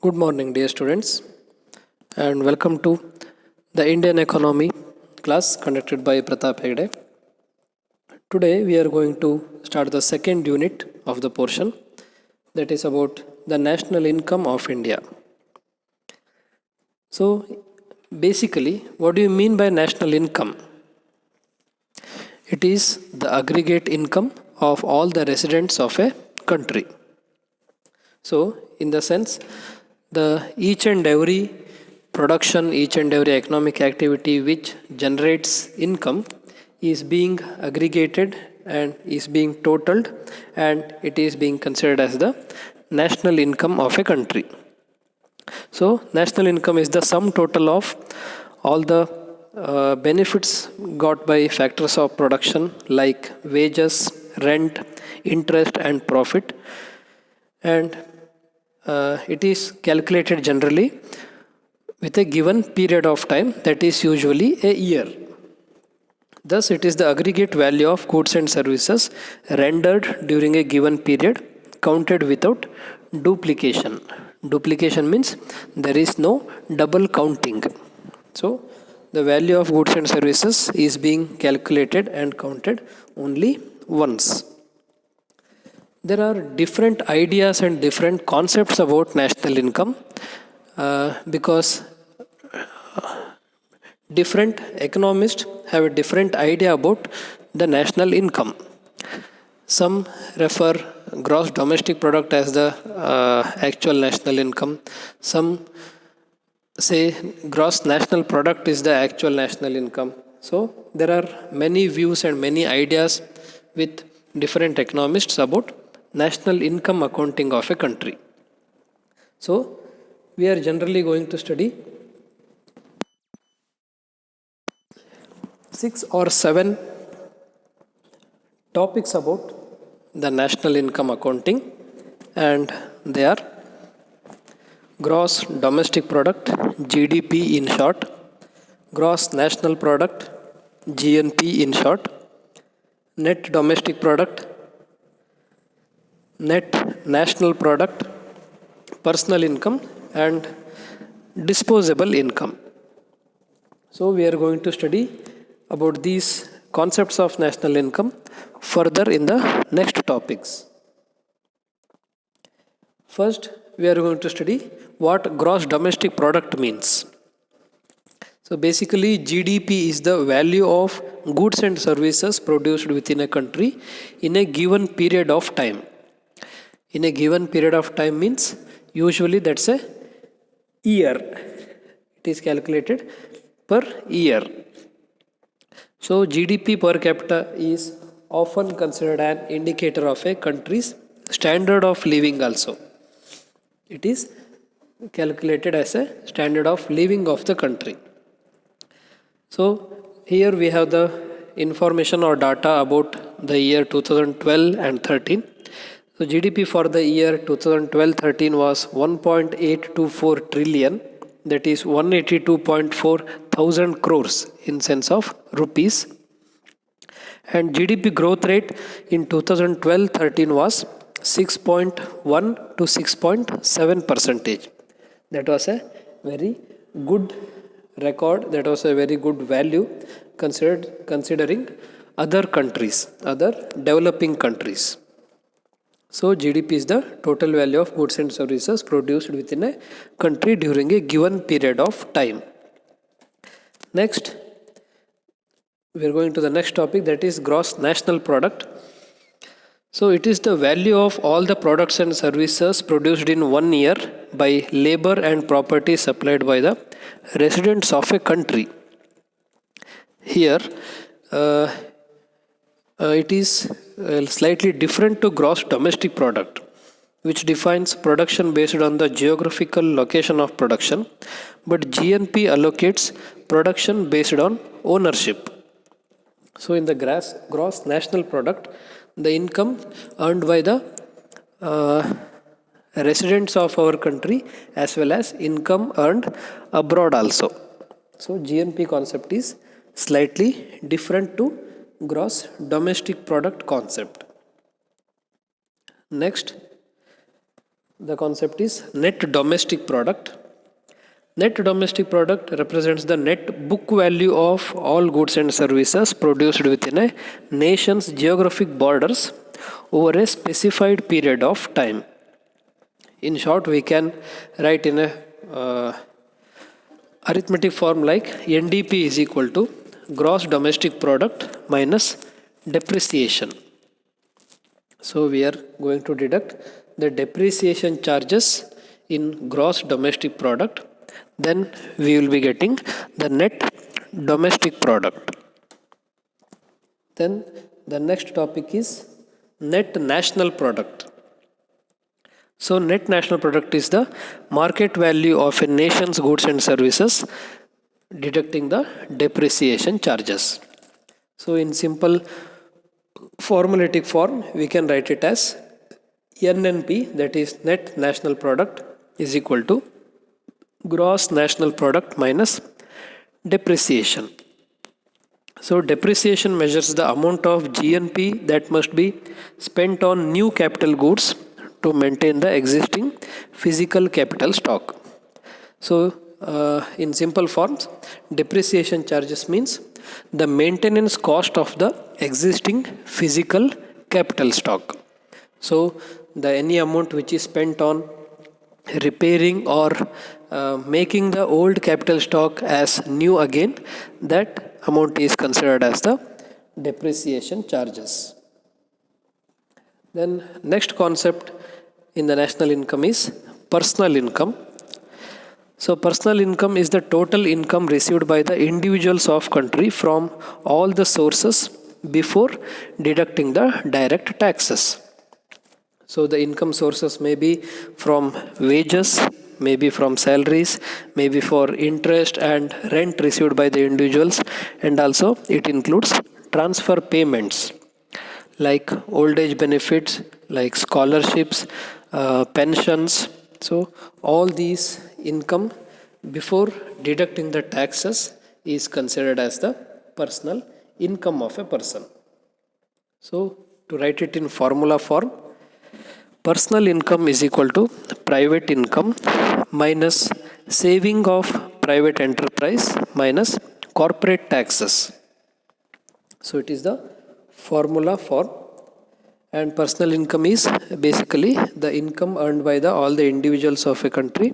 Good morning, dear students, and welcome to the Indian economy class conducted by Pratap Hegde. Today, we are going to start the second unit of the portion, that is about the national income of India. So, basically, what do you mean by national income? It is the aggregate income of all the residents of a country. So, in the sense, each and every production, each and every economic activity which generates income is being aggregated and is being totaled, and it is being considered as the national income of a country. So, national income is the sum total of all the benefits got by factors of production like wages, rent, interest, and profit, and it is calculated generally with a given period of time, that is usually a year. Thus, it is the aggregate value of goods and services rendered during a given period, counted without duplication. Duplication means there is no double counting. So, the value of goods and services is being calculated and counted only once. There are different ideas and different concepts about national income because different economists have a different idea about the national income. Some refer gross domestic product as the actual national income. Some say gross national product is the actual national income. So there are many views and many ideas with different economists about national income accounting of a country. So we are generally going to study 6 or 7 topics about the national income accounting, and they are gross domestic product, GDP in short, gross national product, GNP in short, net domestic product, net national product, personal income, and disposable income. So we are going to study about these concepts of national income further in the next topics. First, we are going to study what gross domestic product means. So basically, GDP is the value of goods and services produced within a country in a given period of time. In a given period of time means usually that's a year. It is calculated per year. So GDP per capita is often considered an indicator of a country's standard of living also. It is calculated as a standard of living of the country. So here we have the information or data about the year 2012 and 13. So GDP for the year 2012-13 was 1.824 trillion, that is 182.4 thousand crores in sense of rupees. And GDP growth rate in 2012-13 was 6.1 to 6.7%. That was a very good record, that was a very good value considering other countries, other developing countries. So GDP is the total value of goods and services produced within a country during a given period of time. Next, we are going to the next topic, that is gross national product. So it is the value of all the products and services produced in 1 year by labor and property supplied by the residents of a country. Here, it is slightly different to gross domestic product, which defines production based on the geographical location of production, but GNP allocates production based on ownership. So in the gross national product, the income earned by the residents of our country as well as income earned abroad also. So GNP concept is slightly different to gross domestic product concept. Next, the concept is net domestic product. Net domestic product represents the net book value of all goods and services produced within a nation's geographic borders over a specified period of time. In short, we can write in a arithmetic form like NDP is equal to gross domestic product minus depreciation. So we are going to deduct the depreciation charges in gross domestic product. Then we will be getting the net domestic product. Then the next topic is net national product. So net national product is the market value of a nation's goods and services deducting the depreciation charges. So in simple formulatic form, we can write it as NNP, that is net national product, is equal to gross national product minus depreciation. So depreciation measures the amount of GNP that must be spent on new capital goods to maintain the existing physical capital stock. So in simple forms, depreciation charges means the maintenance cost of the existing physical capital stock. So the any amount which is spent on repairing or making the old capital stock as new again, that amount is considered as the depreciation charges. Then next concept in the national income is personal income. So personal income is the total income received by the individuals of country from all the sources before deducting the direct taxes. So the income sources may be from wages, maybe from salaries, maybe for interest and rent received by the individuals, and also it includes transfer payments like old age benefits, like scholarships, pensions. So all these income before deducting the taxes is considered as the personal income of a person. So to write it in formula form, personal income is equal to private income minus saving of private enterprise minus corporate taxes. So it is the formula form, and personal income is basically the income earned by all the individuals of a country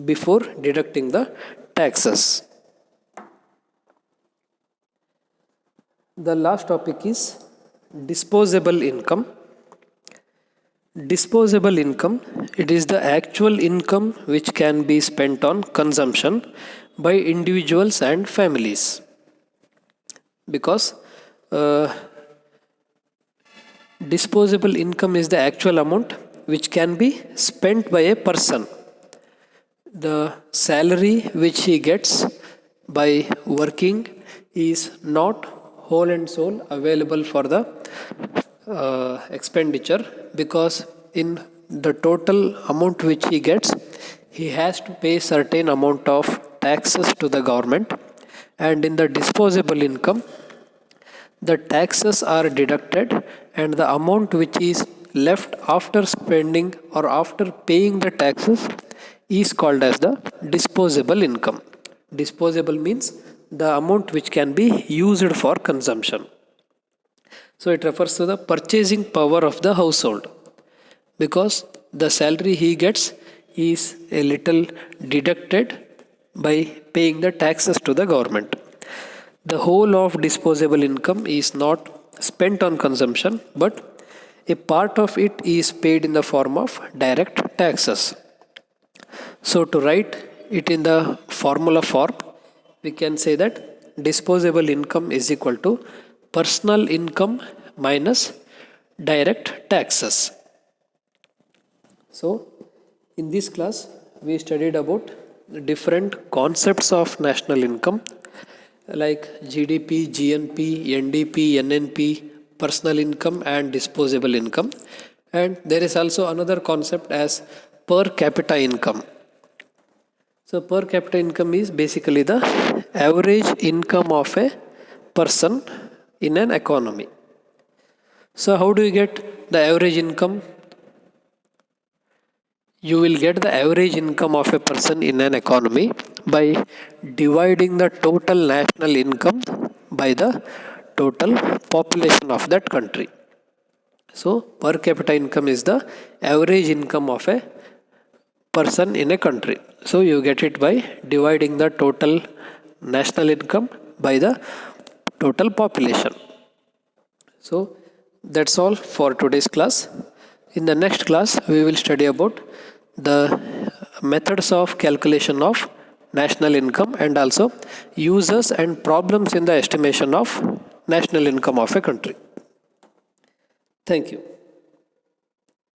before deducting the taxes. The last topic is disposable income. Disposable income, it is the actual income which can be spent on consumption by individuals and families, because disposable income is the actual amount which can be spent by a person. The salary which he gets by working is not whole and sole available for the expenditure, because in the total amount which he gets, he has to pay certain amount of taxes to the government, and in the disposable income the taxes are deducted and the amount which is left after spending or after paying the taxes is called as the disposable income. Disposable means the amount which can be used for consumption. So it refers to the purchasing power of the household, because the salary he gets is a little deducted by paying the taxes to the government. The whole of disposable income is not spent on consumption, but a part of it is paid in the form of direct taxes. So to write it in the formula form, we can say that disposable income is equal to personal income minus direct taxes. So in this class we studied about different concepts of national income like GDP, GNP, NDP, NNP, personal income and disposable income. And there is also another concept as per capita income. So per capita income is basically the average income of a person in an economy. So how do you get the average income? You will get the average income of a person in an economy by dividing the total national income by the total population of that country. So per capita income is the average income of a person in a country. So you get it by dividing the total national income by the total population. So that's all for today's class. In the next class, we will study about the methods of calculation of national income and also uses and problems in the estimation of national income of a country. Thank you.